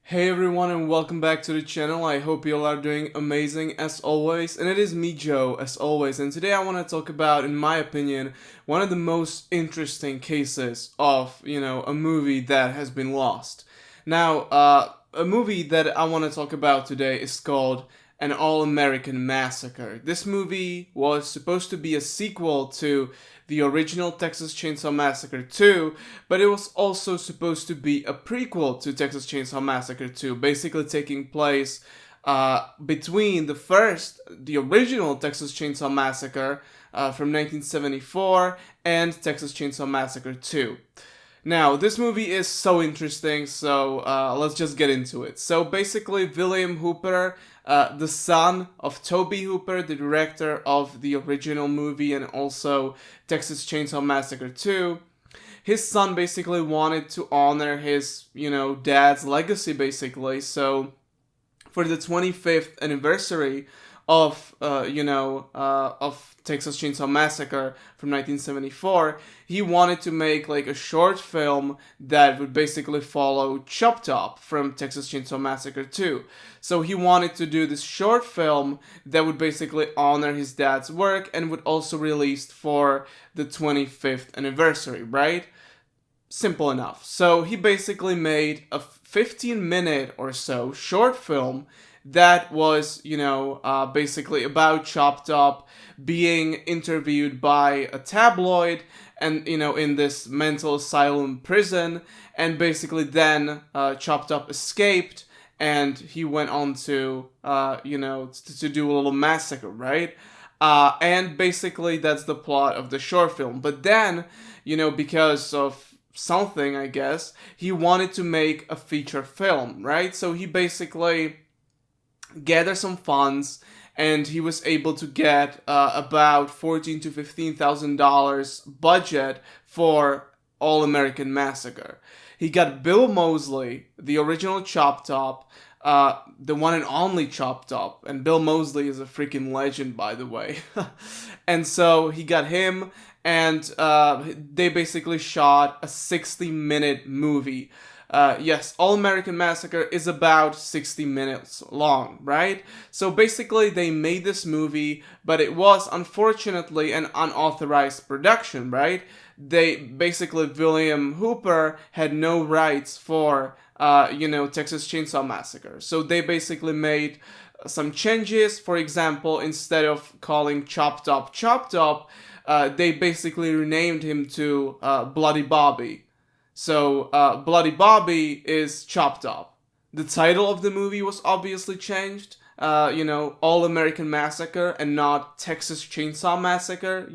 Hey everyone and welcome back to the channel. I hope you all are doing amazing as always. And it is me, Joe, as always. And today I want to talk about, in my opinion, one of the most interesting cases of, a movie that has been lost. Now, a movie that I want to talk about today is called An All-American Massacre. This movie was supposed to be a sequel to the original Texas Chainsaw Massacre 2, but it was also supposed to be a prequel to Texas Chainsaw Massacre 2, basically taking place between the original Texas Chainsaw Massacre from 1974 and Texas Chainsaw Massacre 2. Now, this movie is so interesting, so let's just get into it. So basically, William Hooper, the son of Tobe Hooper, the director of the original movie and also Texas Chainsaw Massacre 2, his son basically wanted to honor his, dad's legacy, basically. So for the 25th anniversary of Texas Chainsaw Massacre from 1974, he wanted to make like a short film that would basically follow Chop Top from Texas Chainsaw Massacre 2. So he wanted to do this short film that would basically honor his dad's work and would also released for the 25th anniversary, right? Simple enough. So he basically made a 15-minute or so short film that was, basically about Chop Top being interviewed by a tabloid and, in this mental asylum prison. And basically then Chop Top escaped and he went on to, to do a little massacre, right? And basically that's the plot of the short film. But then, because of something, I guess, he wanted to make a feature film, right? So he basically gathered some funds and he was able to get about $14,000 to $15,000 budget for All American Massacre. He got Bill Moseley, the original Chop Top, the one and only Chop Top, and Bill Moseley is a freaking legend, by the way. And so he got him, and they basically shot a 60-minute movie. Yes, All American Massacre is about 60 minutes long, right? So basically they made this movie, but it was unfortunately an unauthorized production, right? William Hooper had no rights for, Texas Chainsaw Massacre. So they basically made some changes. For example, instead of calling Chop Top, they basically renamed him to Bloody Bobby. So, Bloody Bobby is Chop Top. The title of the movie was obviously changed, All American Massacre and not Texas Chainsaw Massacre,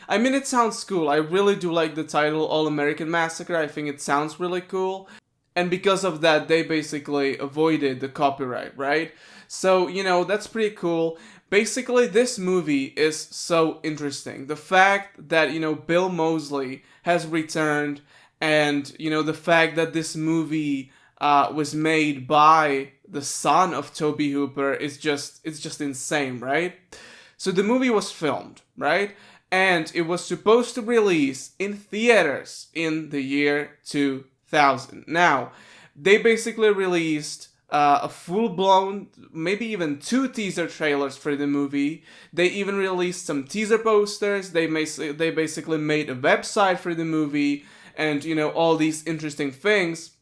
I mean, it sounds cool. I really do like the title All American Massacre. I think it sounds really cool. And because of that, they basically avoided the copyright, right? So, that's pretty cool. Basically, this movie is so interesting. The fact that, Bill Moseley has returned, and, the fact that this movie was made by the son of Tobe Hooper it's just insane, right? So the movie was filmed, right? And it was supposed to release in theaters in the year 2000. Now, they basically released a full-blown, maybe even 2 teaser trailers for the movie. They even released some teaser posters. They basically made a website for the movie and, all these interesting things.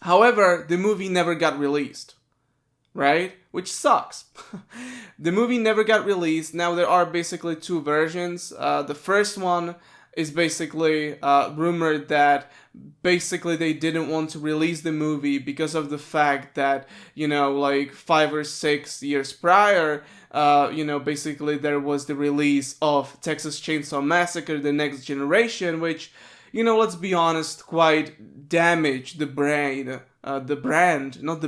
However, the movie never got released, right? Which sucks. The movie never got released. Now, there are basically 2 versions. The first one is basically rumored that basically they didn't want to release the movie because of the fact that, like 5 or 6 years prior, basically there was the release of Texas Chainsaw Massacre, The Next Generation, which, let's be honest, quite damaged the brand. It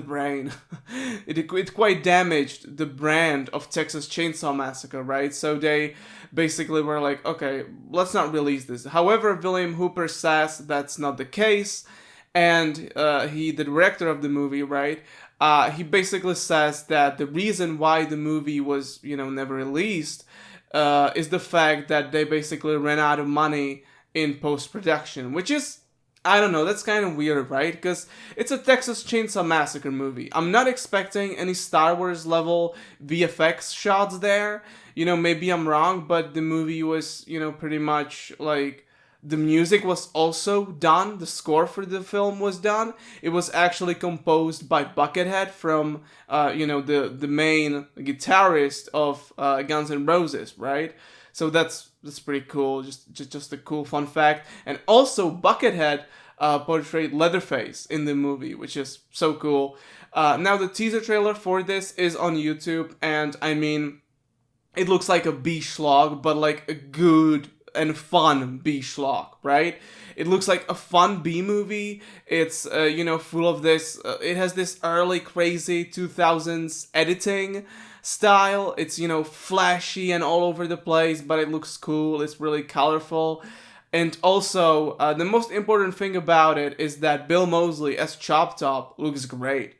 quite damaged the brand of Texas Chainsaw Massacre, right? So they basically were like, okay, let's not release this. However, William Hooper says that's not the case, and the director of the movie, right? He basically says that the reason why the movie was, never released is the fact that they basically ran out of money in post-production, which is I don't know, that's kind of weird, right? Because it's a Texas Chainsaw Massacre movie. I'm not expecting any Star Wars level VFX shots there. Maybe I'm wrong, but the movie was, pretty much like the music was also done. The score for the film was done. It was actually composed by Buckethead from, the main guitarist of Guns N' Roses, right? So that's pretty cool. Just a cool fun fact. And also Buckethead portrayed Leatherface in the movie, which is so cool. Now the teaser trailer for this is on YouTube, and I mean, it looks like a B schlog, but like a good and fun B schlog, right? It looks like a fun B movie. It's full of this. It has this early crazy 2000s editing style. It's flashy and all over the place, but it looks cool. It's really colorful. And also, the most important thing about it is that Bill Moseley as Chop Top looks great.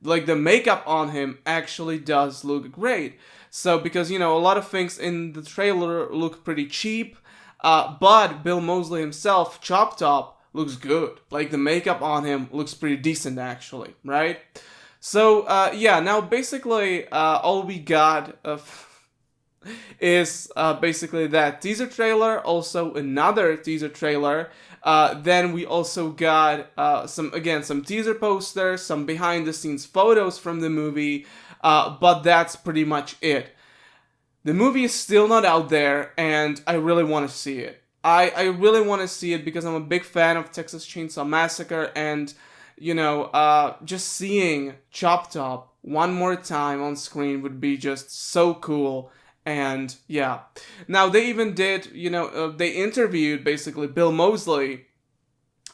Like, the makeup on him actually does look great. So, because, a lot of things in the trailer look pretty cheap, but Bill Moseley himself, Chop Top, looks good. Like, the makeup on him looks pretty decent, actually, right? So, now basically, all we got is basically that teaser trailer, also another teaser trailer. Then we also got some teaser posters, some behind the scenes photos from the movie, but that's pretty much it. The movie is still not out there, and I really want to see it. I really want to see it because I'm a big fan of Texas Chainsaw Massacre, and just seeing Chop Top one more time on screen would be just so cool. And yeah, now they even did, they interviewed basically Bill Moseley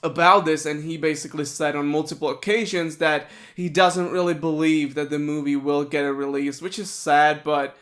about this, and he basically said on multiple occasions that he doesn't really believe that the movie will get a release, which is sad, but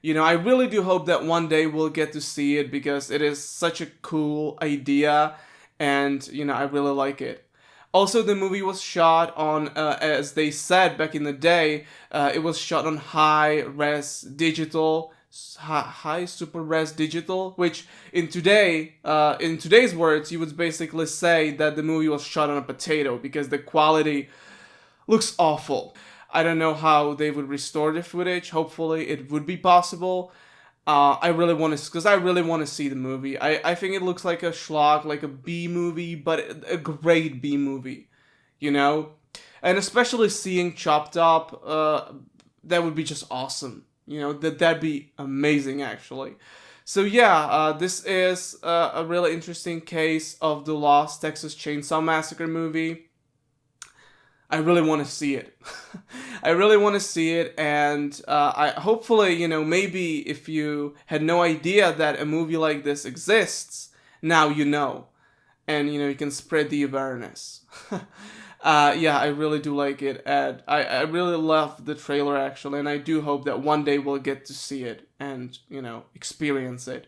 I really do hope that one day we'll get to see it because it is such a cool idea, and I really like it. Also, the movie was shot on, as they said back in the day, it was shot on high-res digital, high super res digital, which in today's words, you would basically say that the movie was shot on a potato because the quality looks awful. I don't know how they would restore the footage. Hopefully, it would be possible. I really want to see the movie. I think it looks like a schlock, like a B movie, but a great B movie, And especially seeing Chopped Up, that would be just awesome. That'd be amazing, actually. So yeah, this is a really interesting case of the Lost Texas Chainsaw Massacre movie. I really want to see it. I really want to see it, and I hopefully, maybe if you had no idea that a movie like this exists, now you know, and you can spread the awareness. I really do like it, and I really love the trailer actually, and I do hope that one day we'll get to see it and experience it.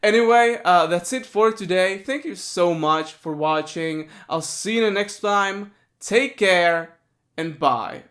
Anyway, that's it for today. Thank you so much for watching. I'll see you the next time. Take care, and bye.